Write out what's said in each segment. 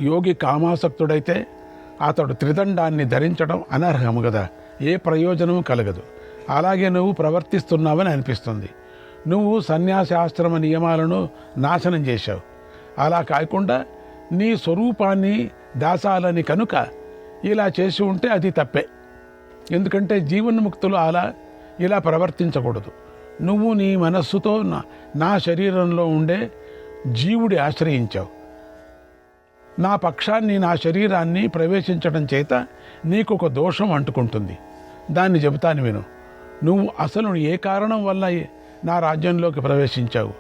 యోగి కామాసక్తుడైతే అతడు త్రిదండాన్ని ధరించడం అనర్హము కదా, ఏ ప్రయోజనము కలగదు. అలాగే నువ్వు ప్రవర్తిస్తున్నావని అనిపిస్తుంది. నువ్వు సన్యాసాశ్రమ నియమాలను నాశనం చేశావు. అలా కాకుండా నీ స్వరూపాన్ని దాచాలని కనుక ఇలా చేసి ఉంటే అది తప్పే. ఎందుకంటే జీవన్ముక్తులు ఇలా ప్రవర్తించకూడదు. నువ్వు నీ మనస్సుతో నా శరీరంలో ఉండే జీవుడి ఆశ్రయించావు. నా పక్షాన్ని, నా శరీరాన్ని ప్రవేశించడం చేత నీకు ఒక దోషం అంటుకుంటుంది. దాన్ని చెబుతాను విను. నువ్వు అసలు ఏ కారణం వల్ల నా రాజ్యంలోకి ప్రవేశించావు?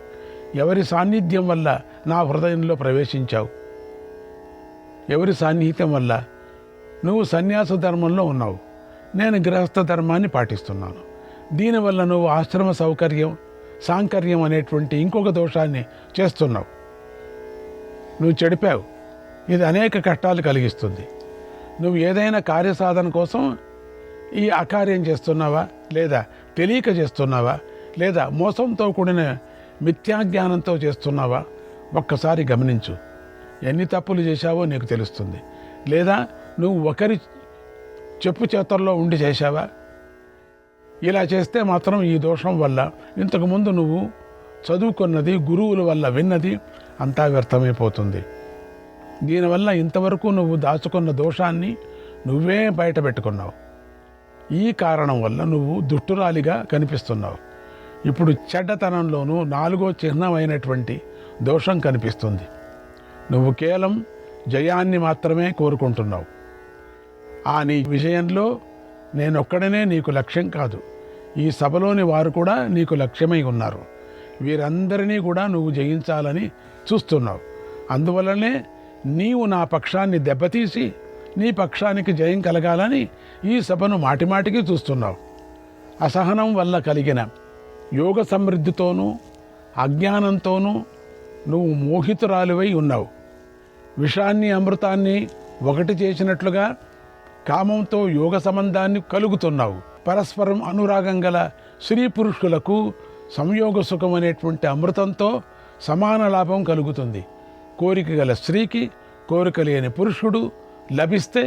ఎవరి సాన్నిధ్యం వల్ల నా హృదయంలో ప్రవేశించావు? ఎవరి సాన్నిహిత్యం వల్ల? నువ్వు సన్యాస ధర్మంలో ఉన్నావు, నేను గృహస్థ ధర్మాన్ని పాటిస్తున్నాను. దీనివల్ల నువ్వు ఆశ్రమ సాంకర్యం అనేటువంటి ఇంకొక దోషాన్ని చేస్తున్నావు. నువ్వు చెడిపావు. ఇది అనేక కష్టాలు కలిగిస్తుంది. నువ్వు ఏదైనా కార్యసాధన కోసం ఈ అకార్యం చేస్తున్నావా, లేదా తెలియక చేస్తున్నావా, లేదా మోసంతో కూడిన మిథ్యాజ్ఞానంతో చేస్తున్నావా? ఒక్కసారి గమనించు. ఎన్ని తప్పులు చేశావో నీకు తెలుస్తుంది. లేదా నువ్వు ఒకరి చెప్పు చేతల్లో ఉండి చేశావా? ఇలా చేస్తే మాత్రం ఈ దోషం వల్ల ఇంతకుముందు నువ్వు చదువుకున్నది, గురువుల వల్ల విన్నది అంతా వ్యర్థమైపోతుంది. దీనివల్ల ఇంతవరకు నువ్వు దాచుకున్న దోషాన్ని నువ్వే బయట పెట్టుకున్నావు. ఈ కారణం వల్ల నువ్వు దుష్టురాలిగా కనిపిస్తున్నావు. ఇప్పుడు చెడ్డతనంలోనూ 4వ చిహ్నమైనటువంటి దోషం కనిపిస్తుంది. నువ్వు కేవలం జయాన్ని మాత్రమే కోరుకుంటున్నావు. నీ విషయంలో నేనొక్కడనే నీకు లక్ష్యం కాదు, ఈ సభలోని వారు కూడా నీకు లక్ష్యమై ఉన్నారు. వీరందరినీ కూడా నువ్వు జయించాలని చూస్తున్నావు. అందువల్లనే నీవు నా పక్షాన్ని దెబ్బతీసి నీ పక్షానికి జయం కలగాలని ఈ సభను మాటిమాటికి చూస్తున్నావు. అసహనం వల్ల కలిగిన యోగ సమృద్ధితోనూ అజ్ఞానంతోనూ నువ్వు మోహితురాలివై ఉన్నావు. విషాన్ని అమృతాన్ని ఒకటి చేసినట్లుగా కామంతో యోగ సంబంధాన్ని కలుగుతున్నావు. పరస్పరం అనురాగం గల స్త్రీ పురుషులకు సంయోగ సుఖం అనేటువంటి అమృతంతో సమాన లాభం కలుగుతుంది. కోరిక గల స్త్రీకి కోరిక లేని పురుషుడు లభిస్తే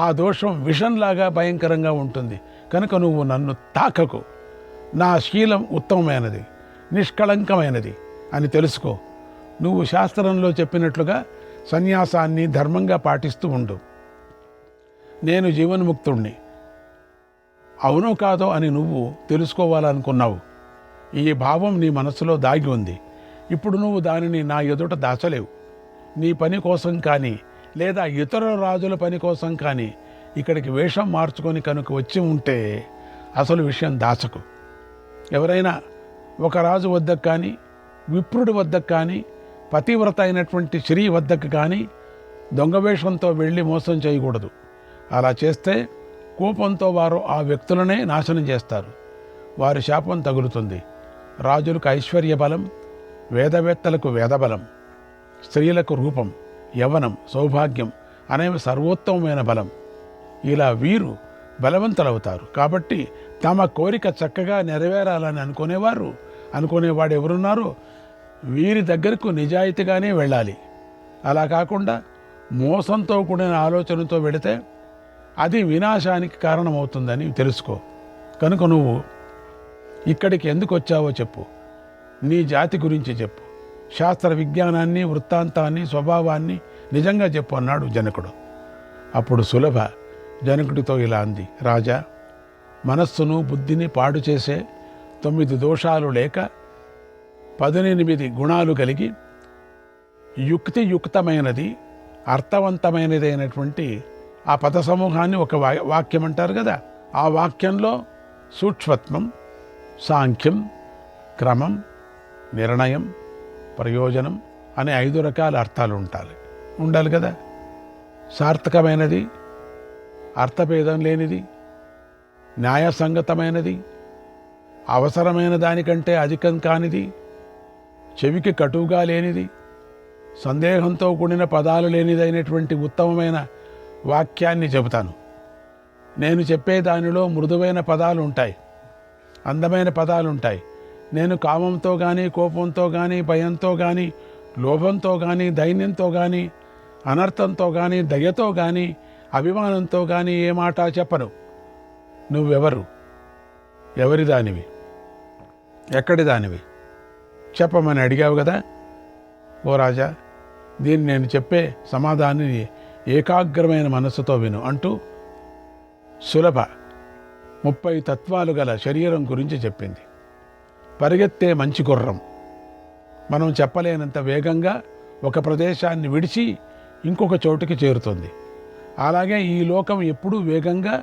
ఆ దోషం విషంలాగా భయంకరంగా ఉంటుంది. కనుక నువ్వు నన్ను తాకకు. నా శీలం ఉత్తమమైనది, నిష్కళంకమైనది అని తెలుసుకో. నువ్వు శాస్త్రంలో చెప్పినట్లుగా సన్యాసాన్ని ధర్మంగా పాటిస్తూ ఉండు. నేను జీవన్ముక్తుణ్ణి, అవునో కాదో అని నువ్వు తెలుసుకోవాలనుకున్నావు. ఈ భావం నీ మనసులో దాగి ఉంది. ఇప్పుడు నువ్వు దానిని నా ఎదుట దాచలేవు. నీ పని కోసం కానీ, లేదా ఇతర రాజుల పని కోసం కానీ ఇక్కడికి వేషం మార్చుకొని కనుక వచ్చి ఉంటే అసలు విషయం దాచకు. ఎవరైనా ఒక రాజు వద్దకు కానీ, విప్రుడి వద్దకు కానీ, పతివ్రత అయినటువంటి స్త్రీ వద్దకు కానీ దొంగవేషంతో వెళ్ళి మోసం చేయకూడదు. అలా చేస్తే కోపంతో వారు ఆ వ్యక్తులనే నాశనం చేస్తారు. వారి శాపం తగులుతుంది. రాజులకు ఐశ్వర్య బలం, వేదవేత్తలకు వేదబలం, స్త్రీలకు రూపం, యవ్వనం, సౌభాగ్యం అనేవి సర్వోత్తమమైన బలం. ఇలా వీరు బలవంతులవుతారు. కాబట్టి తమ కోరిక చక్కగా నెరవేరాలని అనుకునేవాడు ఎవరున్నారో వీరి దగ్గరకు నిజాయితీగానే వెళ్ళాలి. అలా కాకుండా మోసంతో కూడిన ఆలోచనతో వెళితే అది వినాశానికి కారణమవుతుందని తెలుసుకో. కనుక నువ్వు ఇక్కడికి ఎందుకు వచ్చావో చెప్పు. నీ జాతి గురించి చెప్పు. శాస్త్ర విజ్ఞానాన్ని, వృత్తాంతాన్ని, స్వభావాన్ని నిజంగా చెప్పు అన్నాడు జనకుడు. అప్పుడు సులభ జనకుడితో ఇలా అంది, రాజా, మనస్సును బుద్ధిని పాడు చేసే 9 దోషాలు లేక 18 గుణాలు కలిగి యుక్తియుక్తమైనది, అర్థవంతమైనదైనటువంటి ఆ పద సమూహాన్ని ఒక వాక్యం అంటారు కదా, ఆ వాక్యంలో సూక్ష్మత్వం, సాంఖ్యం, క్రమం, నిర్ణయం, ప్రయోజనం అనే 5 రకాల అర్థాలు ఉండాలి కదా. సార్థకమైనది, అర్థభేదం లేనిది, న్యాయసంగతమైనది, అవసరమైన దానికంటే అధికం కానిది, చెవికి కటువుగా లేనిది, సందేహంతో కూడిన పదాలు లేనిదైనటువంటి ఉత్తమమైన వాక్యాన్ని చెబుతాను. నేను చెప్పే దానిలో మృదువైన పదాలు ఉంటాయి, అందమైన పదాలు ఉంటాయి. నేను కామంతో కానీ, కోపంతో కానీ, భయంతో కానీ లోభంతో కానీ, దైన్యంతో కానీ, అనర్థంతో కానీ, దయతో కానీ, అభిమానంతో కానీ ఏ మాట చెప్పను. నువ్వెవరు? ఎవరి దానివి? ఎక్కడి దానివి? చెప్పమని అడిగావు కదా. ఓ రాజా, దీన్ని నేను చెప్పే సమాధానాన్ని ఏకాగ్రమైన మనస్సుతో విను అంటూ సులభ 30 తత్వాలు గల శరీరం గురించి చెప్పింది. పరిగెత్తే మంచి గుర్రం మనం చెప్పలేనంత వేగంగా ఒక ప్రదేశాన్ని విడిచి ఇంకొక చోటుకి చేరుతుంది. అలాగే ఈ లోకం ఎప్పుడూ వేగంగా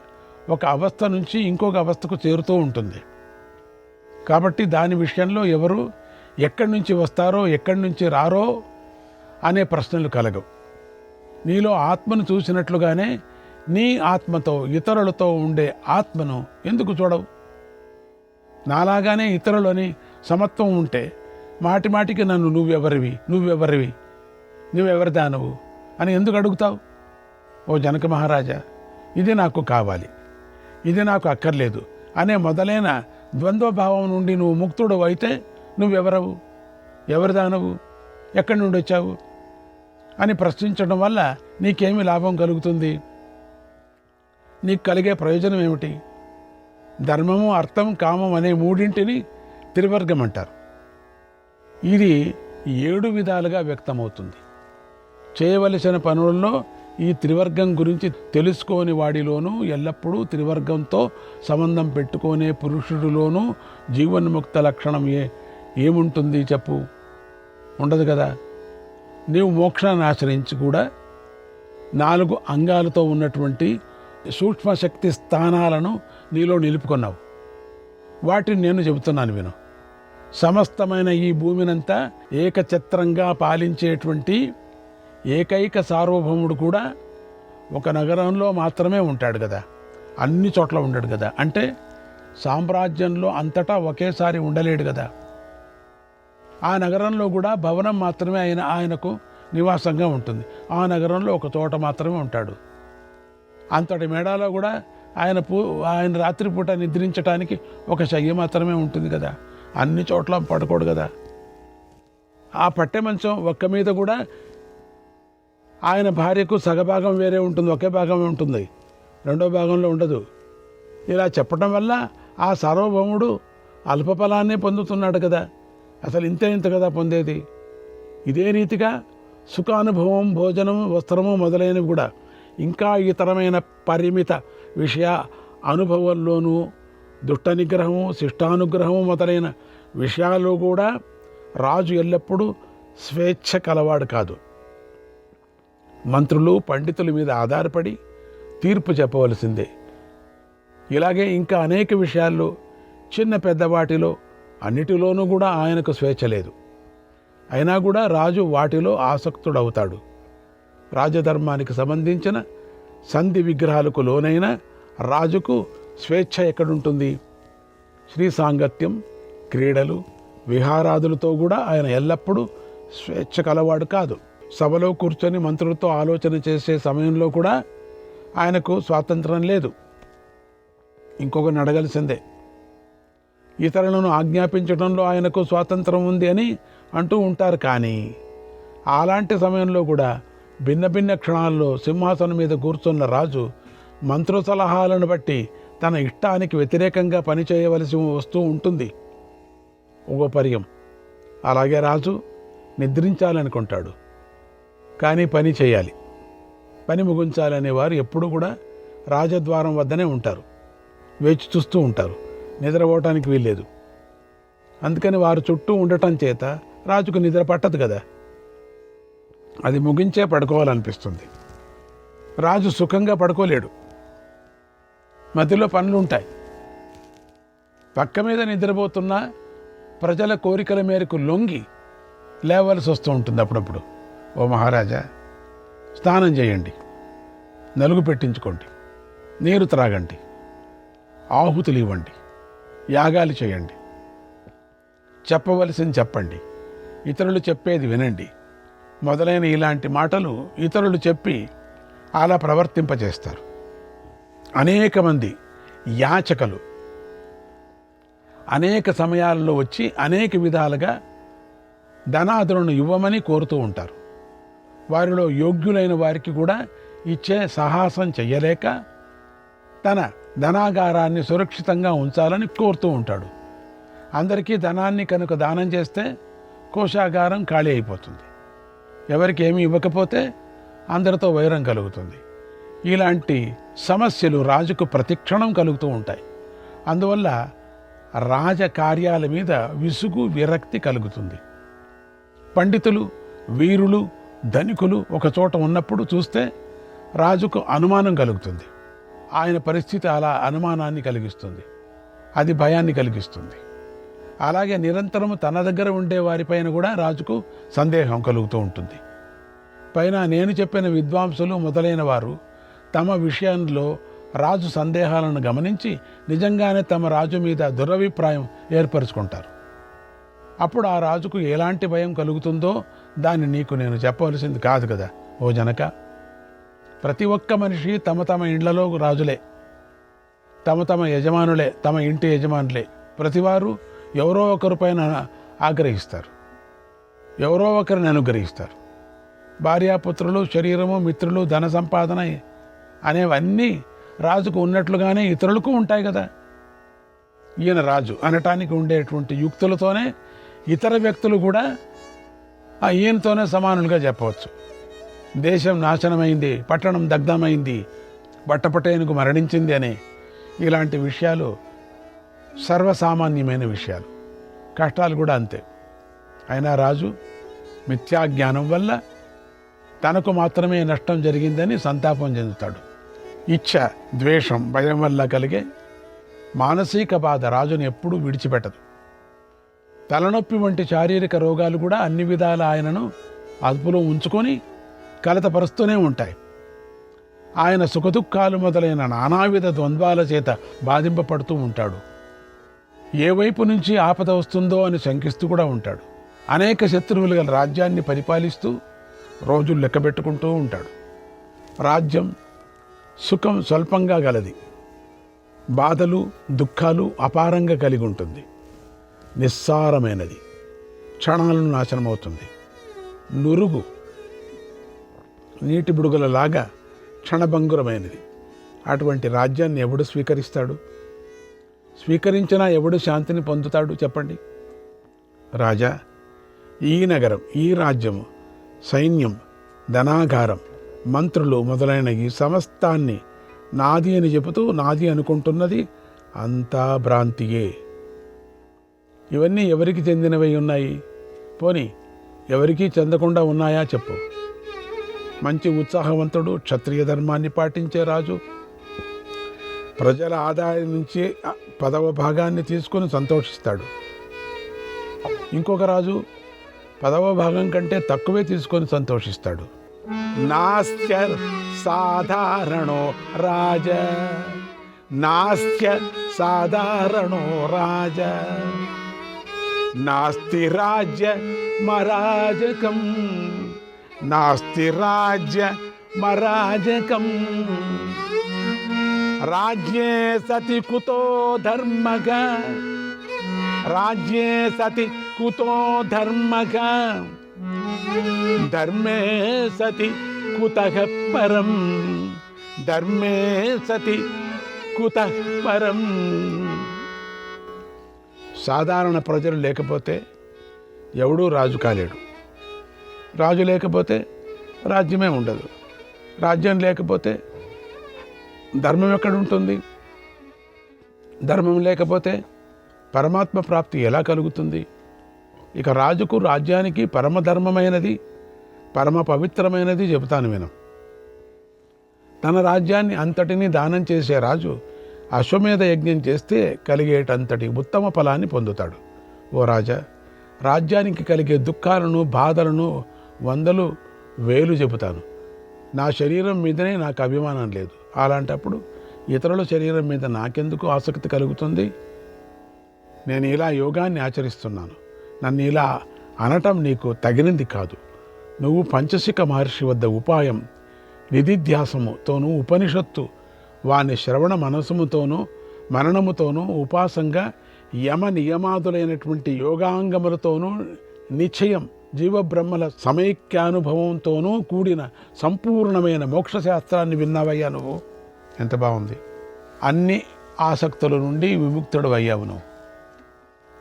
ఒక అవస్థ నుంచి ఇంకొక అవస్థకు చేరుతూ ఉంటుంది. కాబట్టి దాని విషయంలో ఎవరు ఎక్కడి నుంచి వస్తారో, ఎక్కడి నుంచి రారో అనే ప్రశ్నలు కలగవు. నీలో ఆత్మను చూసినట్లుగానే నీ ఆత్మతో ఇతరులతో ఉండే ఆత్మను ఎందుకు చూడవు? నాలాగానే ఇతరులని సమత్వం ఉంటే మాటి మాటికి నన్ను నువ్వెవరి దానవు అని ఎందుకు అడుగుతావు? ఓ జనక మహారాజా, ఇది నాకు కావాలి, ఇది నాకు అక్కర్లేదు అనే మొదలైన ద్వంద్వభావం నుండి నువ్వు ముక్తుడు అయితే నువ్వెవరవు, ఎవరి దానవు, ఎక్కడి నుండి వచ్చావు అని ప్రశ్నించడం వల్ల నీకేమి లాభం కలుగుతుంది? నీకు కలిగే ప్రయోజనం ఏమిటి? ధర్మము, అర్థం, కామం అనే మూడింటిని త్రివర్గం అంటారు. ఇది 7 విధాలుగా వ్యక్తమవుతుంది. చేయవలసిన పనుల్లో ఈ త్రివర్గం గురించి తెలుసుకోని వాడిలోనూ, ఎల్లప్పుడూ త్రివర్గంతో సంబంధం పెట్టుకునే పురుషుడిలోనూ జీవన్ముక్త లక్షణం ఏముంటుంది చెప్పు? ఉండదు కదా. నీవు మోక్షాన్ని ఆశ్రయించి కూడా 4 అంగాలతో ఉన్నటువంటి సూక్ష్మశక్తి స్థానాలను నీలో నిలుపుకున్నావు. వాటిని నేను చెబుతున్నాను విను. సమస్తమైన ఈ భూమినంతా ఏకఛత్రంగా పాలించేటువంటి ఏకైక సార్వభౌముడు కూడా ఒక నగరంలో మాత్రమే ఉంటాడు కదా, అన్ని చోట్ల ఉండడు కదా. అంటే సామ్రాజ్యంలో అంతటా ఒకేసారి ఉండలేడు కదా. ఆ నగరంలో కూడా భవనం మాత్రమే ఆయనకు నివాసంగా ఉంటుంది. ఆ నగరంలో ఒక చోట మాత్రమే ఉంటాడు. అంతటి మేడాలో కూడా ఆయన రాత్రిపూట నిద్రించడానికి ఒక శయ్య మాత్రమే ఉంటుంది కదా. అన్ని చోట్ల పడుకోడు కదా. ఆ పట్టె మంచం ఒక్క మీద కూడా ఆయన భార్యకు సగభాగం వేరే ఉంటుంది, ఒకే భాగమే ఉంటుంది, రెండో భాగంలో ఉండదు. ఇలా చెప్పడం వల్ల ఆ సార్వభౌముడు అల్పఫలాన్నే పొందుతున్నాడు కదా. అసలు ఇంత కదా పొందేది. ఇదే రీతిగా సుఖానుభవం, భోజనం, వస్త్రము మొదలైనవి కూడా ఇంకా ఇతరమైన పరిమిత విషయ అనుభవంలోనూ దుష్ట నిగ్రహము, శిష్టానుగ్రహము మొదలైన విషయాల్లో కూడా రాజు ఎల్లప్పుడూ స్వేచ్ఛ కలవాడు కాదు. మంత్రులు, పండితుల మీద ఆధారపడి తీర్పు చెప్పవలసిందే. ఇలాగే ఇంకా అనేక విషయాల్లో చిన్న పెద్దవాటిలో అన్నిటిలోనూ కూడా ఆయనకు స్వేచ్ఛ లేదు. అయినా కూడా రాజు వాటిలో ఆసక్తుడవుతాడు. రాజధర్మానికి సంబంధించిన సంధి విగ్రహాలకు లోనైన రాజుకు స్వేచ్ఛ ఎక్కడుంటుంది? శ్రీ సాంగత్యం, క్రీడలు, విహారాదులతో కూడా ఆయన ఎల్లప్పుడూ స్వేచ్ఛ కలవాడు కాదు. సభలో కూర్చొని మంత్రులతో ఆలోచన చేసే సమయంలో కూడా ఆయనకు స్వాతంత్రం లేదు. ఇంకొకరిని అడగాల్సిందే. ఇతరులను ఆజ్ఞాపించడంలో ఆయనకు స్వాతంత్రం ఉంది అని అంటూ ఉంటారు. కానీ అలాంటి సమయంలో కూడా భిన్న భిన్న క్షణాల్లో సింహాసనం మీద కూర్చున్న రాజు మంత్రు సలహాలను బట్టి తన ఇష్టానికి వ్యతిరేకంగా పనిచేయవలసి వస్తూ ఉంటుంది ఒక పర్యం. అలాగే రాజు నిద్రించాలనుకుంటాడు, కానీ పని చేయాలి, పని ముగించాలనేవారు ఎప్పుడూ కూడా రాజద్వారం వద్దనే ఉంటారు, వేచి చూస్తూ ఉంటారు. నిద్రపోవటానికి వీల్లేదు. అందుకని వారు చుట్టూ ఉండటం చేత రాజుకు నిద్ర పట్టదు కదా. అది ముగించే పడుకోవాలనిపిస్తుంది. రాజు సుఖంగా పడుకోలేడు, మధ్యలో పనులు ఉంటాయి. పక్క మీద నిద్రపోతున్నా ప్రజల కోరికల మేరకు లొంగి లేవలసి వస్తూ ఉంటుంది అప్పుడప్పుడు. ఓ మహారాజా, స్నానం చేయండి, నలుగు పెట్టించుకోండి, నీరు త్రాగండి, ఆహుతులు ఇవ్వండి, యాగాలు చేయండి, చెప్పవలసింది చెప్పండి, ఇతరులు చెప్పేది వినండి మొదలైన ఇలాంటి మాటలు ఇతరులు చెప్పి అలా ప్రవర్తింపజేస్తారు. అనేక మంది యాచకులు అనేక సమయాల్లో వచ్చి అనేక విధాలుగా ధనాదులను ఇవ్వమని కోరుతూ ఉంటారు. వారిలో యోగ్యులైన వారికి కూడా ఇచ్చే సాహసం చెయ్యలేక తన ధనాగారాన్ని సురక్షితంగా ఉంచాలని కోరుతూ ఉంటాడు. అందరికీ ధనాన్ని కనుక దానం చేస్తే కోశాగారం ఖాళీ అయిపోతుంది. ఎవరికి ఏమీ ఇవ్వకపోతే అందరితో వైరం కలుగుతుంది. ఇలాంటి సమస్యలు రాజుకు ప్రతిక్షణం కలుగుతూ ఉంటాయి. అందువల్ల రాజకార్యాల మీద విసుగు విరక్తి కలుగుతుంది. పండితులు, వీరులు, ధనికులు ఒక చోట ఉన్నప్పుడు చూస్తే రాజుకు అనుమానం కలుగుతుంది. ఆయన పరిస్థితి అలా అనుమానాన్ని కలిగిస్తుంది. అది భయాన్ని కలిగిస్తుంది. అలాగే నిరంతరం తన దగ్గర ఉండే వారిపైన కూడా రాజుకు సందేహం కలుగుతూ ఉంటుంది. పైన నేను చెప్పిన విద్వాంసులు మొదలైన వారు తమ విషయంలో రాజు సందేహాలను గమనించి నిజంగానే తమ రాజు మీద దురభిప్రాయం ఏర్పరచుకుంటారు. అప్పుడు ఆ రాజుకు ఎలాంటి భయం కలుగుతుందో దాన్ని నీకు నేను చెప్పవలసింది కాదు కదా ఓ జనక. ప్రతి ఒక్క మనిషి తమ తమ ఇండ్లలో రాజులే, తమ తమ యజమానులే, తమ ఇంటి యజమానులే. ప్రతివారు ఎవరో ఒకరిపైన ఆగ్రహిస్తారు, ఎవరో ఒకరిని అనుగ్రహిస్తారు. భార్యాపుత్రులు, శరీరము, మిత్రులు, ధన సంపాదన అనేవన్నీ రాజుకు ఉన్నట్లుగానే ఇతరులకు ఉంటాయి కదా. ఈయన రాజు అనటానికి ఉండేటువంటి యుక్తులతోనే ఇతర వ్యక్తులు కూడా ఈయనతోనే సమానులుగా చెప్పవచ్చు. దేశం నాశనమైంది, పట్టణం దగ్ధమైంది, బట్టపటేనుకు మరణించింది అనే ఇలాంటి విషయాలు సర్వసామాన్యమైన విషయాలు. కష్టాలు కూడా అంతే. అయినా రాజు మిథ్యాజ్ఞానం వల్ల తనకు మాత్రమే నష్టం జరిగిందని సంతాపం చెందుతాడు. ఇచ్ఛ, ద్వేషం, భయం వల్ల కలిగే మానసిక బాధ రాజును ఎప్పుడూ విడిచిపెట్టదు. తలనొప్పి వంటి శారీరక రోగాలు కూడా అన్ని విధాల ఆయనను అదుపులో ఉంచుకొని కలతపరుస్తూనే ఉంటాయి. ఆయన సుఖదుఖాలు మొదలైన నానావిధ ద్వంద్వాల చేత బాధింపబడుతూ ఉంటాడు. ఏ వైపు నుంచి ఆపద వస్తుందో అని శంకిస్తూ కూడా ఉంటాడు. అనేక శత్రువులు గల రాజ్యాన్ని పరిపాలిస్తూ రోజులు లెక్కబెట్టుకుంటూ ఉంటాడు. రాజ్యం సుఖం స్వల్పంగా గలది, బాధలు దుఃఖాలు అపారంగా కలిగి ఉంటుంది. నిస్సారమైనది, క్షణాలను నాశనమవుతుంది. నురుగు నీటి బుడుగలలాగా క్షణభంగురమైనది. అటువంటి రాజ్యాన్ని ఎవడు స్వీకరిస్తాడు? స్వీకరించినా ఎవడు శాంతిని పొందుతాడు చెప్పండి? రాజా, ఈ నగరం, ఈ రాజ్యము, సైన్యం, ధనాగారం, మంత్రులు మొదలైన ఈ సమస్తాన్ని నాది అని చెబుతూ నాది అనుకుంటున్నది అంతా భ్రాంతియే. ఇవన్నీ ఎవరికి చెందినవై ఉన్నాయి? పోనీ ఎవరికీ చెందకుండా ఉన్నాయా చెప్పు. మంచి ఉత్సాహవంతుడు, క్షత్రియ ధర్మాన్ని పాటించే రాజు ప్రజల ఆదాయం నుంచి 10వ భాగాన్ని తీసుకుని సంతోషిస్తాడు. ఇంకొక రాజు 10వ భాగం కంటే తక్కువే తీసుకొని సంతోషిస్తాడు. నాస్త్య సాధారణో రాజ, నాస్త్య సాధారణో రాజ, నాస్తి రాజ్య మరాజకం, నాస్తి రాజ్య మరాజకం, రాజ్యే సతి కుతో ధర్మగ, రాజ్యే సతి కుతో ధర్మగ, ధర్మే సతి కుతః పరం, ధర్మే సతి కుతః పరం. సాధారణ ప్రజలు లేకపోతే ఎవడూ రాజు కాలేడు. రాజు లేకపోతే రాజ్యమే ఉండదు. రాజ్యం లేకపోతే ధర్మం ఎక్కడుంటుంది? ధర్మం లేకపోతే పరమాత్మ ప్రాప్తి ఎలా కలుగుతుంది? ఇక రాజుకు, రాజ్యానికి పరమధర్మమైనది, పరమ పవిత్రమైనది చెబుతాను వినం. తన రాజ్యాన్ని అంతటినీ దానం చేసే రాజు అశ్వమేధ యజ్ఞం చేస్తే కలిగేటంతటి ఉత్తమ ఫలాన్ని పొందుతాడు. ఓ రాజా, రాజ్యానికి కలిగే దుఃఖాలను, బాధలను 100 వేలు చెబుతాను. నా శరీరం మీదనే నాకు అభిమానం లేదు. అలాంటప్పుడు ఇతరుల శరీరం మీద నాకెందుకు ఆసక్తి కలుగుతుంది? నేను ఇలా యోగాన్ని ఆచరిస్తున్నాను. నన్ను ఇలా అనటం నీకు తగినది కాదు. నువ్వు పంచశిఖ మహర్షి వద్ద ఉపాయం, నిధిధ్యాసముతోనూ, ఉపనిషత్తు వాని శ్రవణ మనసముతోనూ, మననముతోనూ, ఉపాసంగా యమ నియమాదులైనటువంటి యోగాంగములతోనూ నిశ్చయం జీవబ్రహ్మల సమైక్యానుభవంతోనూ కూడిన సంపూర్ణమైన మోక్షశాస్త్రాన్ని విన్నావయ్యా నువ్వు. ఎంత బాగుంది. అన్ని ఆసక్తుల నుండి విముక్తుడు అయ్యావు నువ్వు.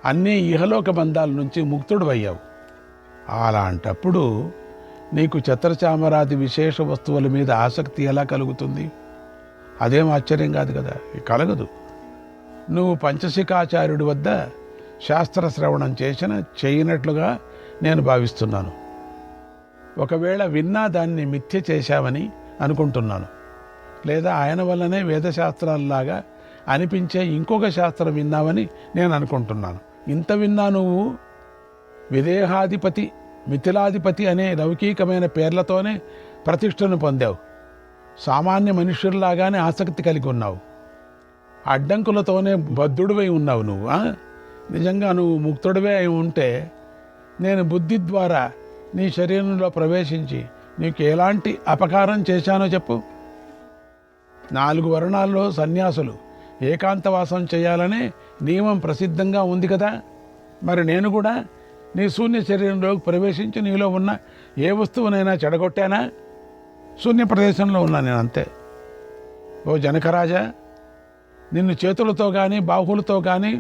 అన్ని ఇహలోక బంధాల నుంచి ముక్తుడు అయ్యావు. అలాంటప్పుడు నీకు ఛత్రచామరాది విశేష వస్తువుల మీద ఆసక్తి ఎలా కలుగుతుంది? అదేం ఆశ్చర్యం కాదు కదా, కలగదు. నువ్వు పంచశిఖాచార్యుడి వద్ద శాస్త్ర శ్రవణం చేయనట్లుగా నేను భావిస్తున్నాను. ఒకవేళ విన్నా దాన్ని మిథ్య చేశావని అనుకుంటున్నాను. లేదా ఆయన వల్లనే వేదశాస్త్రాలలాగా అనిపించే ఇంకొక శాస్త్రం విన్నావని నేను అనుకుంటున్నాను. ఇంత విన్నా నువ్వు విదేహాధిపతి, మిథిలాధిపతి అనే లౌకికమైన పేర్లతోనే ప్రతిష్టను పొందావు. సామాన్య మనుష్యుల్లాగానే ఆసక్తి కలిగి ఉన్నావు. అడ్డంకులతోనే బద్ధుడివై ఉన్నావు నువ్వు. నిజంగా నువ్వు ముక్తుడివే అయి ఉంటే నేను బుద్ధి ద్వారా నీ శరీరంలో ప్రవేశించి నీకు ఎలాంటి అపకారం చేశానో చెప్పు. 4 వర్ణాల్లో సన్యాసులు ఏకాంతవాసం చేయాలనే నియమం ప్రసిద్ధంగా ఉంది కదా. మరి నేను కూడా నీ శూన్య శరీరంలోకి ప్రవేశించి నీలో ఉన్న ఏ వస్తువునైనా చెడగొట్టానా? శూన్య ప్రదేశంలో ఉన్నా నేను, అంతే. ఓ జనకరాజా, నిన్ను చేతులతో కానీ, బాహువులతో కానీ,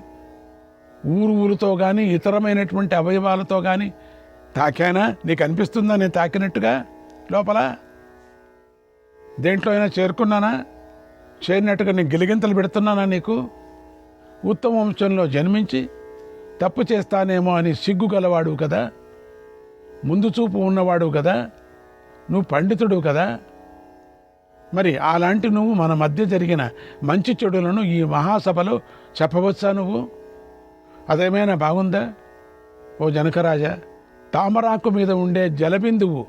ఊరువులతో కానీ, ఇతరమైనటువంటి అవయవాలతో కానీ తాకానా? నీకు అనిపిస్తుందా నేను తాకినట్టుగా? లోపల దేంట్లో అయినా చేరుకున్నానా? చేరినట్టుగా నేను గిలిగింతలు పెడుతున్నానా నీకు? ఉత్తమ వంశంలో జన్మించి తప్పు చేస్తానేమో అని సిగ్గు గలవాడు కదా, ముందు చూపు ఉన్నవాడు కదా, నువ్వు పండితుడు కదా. మరి అలాంటి నువ్వు మన మధ్య జరిగిన మంచి చెడులను ఈ మహాసభలో చెప్పవచ్చా నువ్వు? అదేమైనా బాగుందా? ఓ జనకరాజా, తామరాకు మీద ఉండే జలబిందువు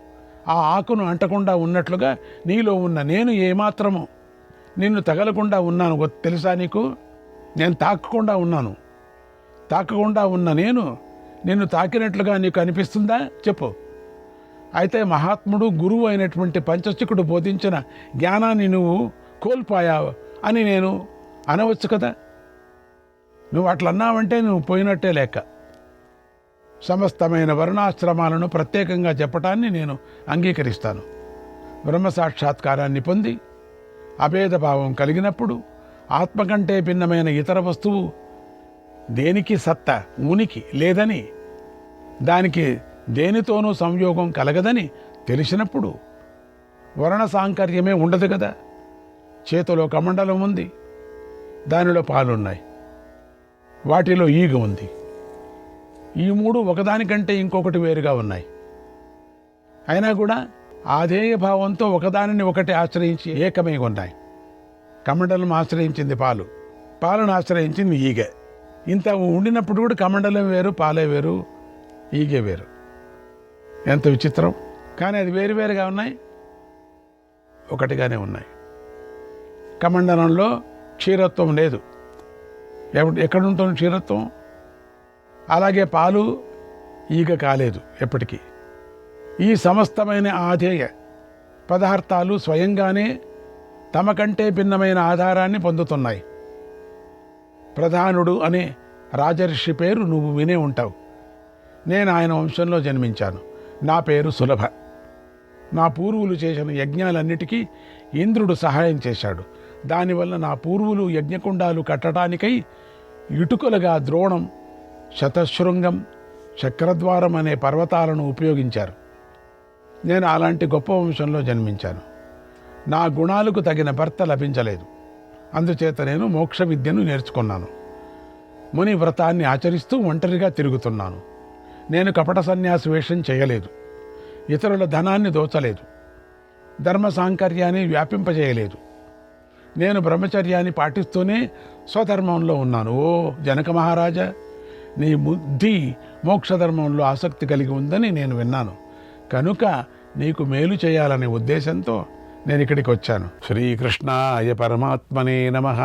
ఆ ఆకును అంటకుండా ఉన్నట్లుగా నీలో ఉన్న నేను ఏమాత్రము నిన్ను తగలకుండా ఉన్నాను తెలుసా నీకు? నేను తాకకుండా ఉన్నాను. తాకకుండా ఉన్న నేను నిన్ను తాకినట్లుగా నీకు అనిపిస్తుందా? చెప్పు. అయితే మహాత్ముడు, గురువు అయినటువంటి పంచశిఖుడు బోధించిన జ్ఞానాన్ని నువ్వు కోల్పోయావు అని నేను అనవచ్చు కదా. నువ్వు అట్లా అన్నావంటే నువ్వు పోయినట్టే లెక్క. సమస్తమైన వర్ణాశ్రమాలను ప్రత్యేకంగా చెప్పటాన్ని నేను అంగీకరిస్తాను. బ్రహ్మ సాక్షాత్కారాన్ని పొంది అభేదభావం కలిగినప్పుడు ఆత్మ కంటే భిన్నమైన ఇతర వస్తువు దేనికి సత్తా, ఉనికి లేదని, దానికి దేనితోనూ సంయోగం కలగదని తెలిసినప్పుడు వర్ణ సాంకర్యమే ఉండదు కదా. చేతిలో కమండలం ఉంది, దానిలో పాలున్నాయి, వాటిలో ఈగ ఉంది. ఈ 3 ఒకదానికంటే ఇంకొకటి వేరుగా ఉన్నాయి. అయినా కూడా ఆధేయ భావంతో ఒకదానిని ఒకటి ఆశ్రయించి ఏకమై ఉన్నాయి. కమండలం ఆశ్రయించింది పాలు, పాలను ఆశ్రయించింది ఈగ. ఇంత ఉండినప్పుడు కూడా కమండలం వేరు, పాలే వేరు, ఈగే వేరు. ఎంత విచిత్రం! కానీ అది వేరువేరుగా ఉన్నాయి, ఒకటిగానే ఉన్నాయి. కమండలంలో క్షీరత్వం లేదు. ఎక్కడుంటుంది క్షీరత్వం? అలాగే పాలు ఈగ కాలేదు ఎప్పటికీ. ఈ సమస్తమైన ఆధేయ పదార్థాలు స్వయంగానే తమ కంటే భిన్నమైన ఆధారాన్ని పొందుతున్నాయి. ప్రధానుడు అనే రాజర్షి పేరు నువ్వు వినే ఉంటావు. నేను ఆయన వంశంలో జన్మించాను. నా పేరు సులభ. నా పూర్వులు చేసిన యజ్ఞాలన్నిటికీ ఇంద్రుడు సహాయం చేశాడు. దానివల్ల నా పూర్వులు యజ్ఞకుండాలు కట్టడానికై ఇటుకలుగా ద్రోణం, శతశృంగం, చక్రద్వారం అనే పర్వతాలను ఉపయోగించారు. నేను అలాంటి గొప్ప వంశంలో జన్మించాను. నా గుణాలకు తగిన భర్త లభించలేదు. అందుచేత నేను మోక్ష విద్యను నేర్చుకున్నాను. ముని వ్రతాన్ని ఆచరిస్తూ ఒంటరిగా తిరుగుతున్నాను. నేను కపట సన్యాసి వేషం చేయలేదు. ఇతరుల ధనాన్ని దోచలేదు. ధర్మ సాంకర్యాన్ని వ్యాపింపజేయలేదు. నేను బ్రహ్మచర్యాన్ని పాటిస్తూనే స్వధర్మంలో ఉన్నాను. ఓ జనక మహారాజా, నీ బుద్ధి మోక్షధర్మంలో ఆసక్తి కలిగి ఉందని నేను విన్నాను. కనుక నీకు మేలు చేయాలనే ఉద్దేశంతో నేను ఇక్కడికి వచ్చాను. శ్రీకృష్ణాయ పరమాత్మనే నమః.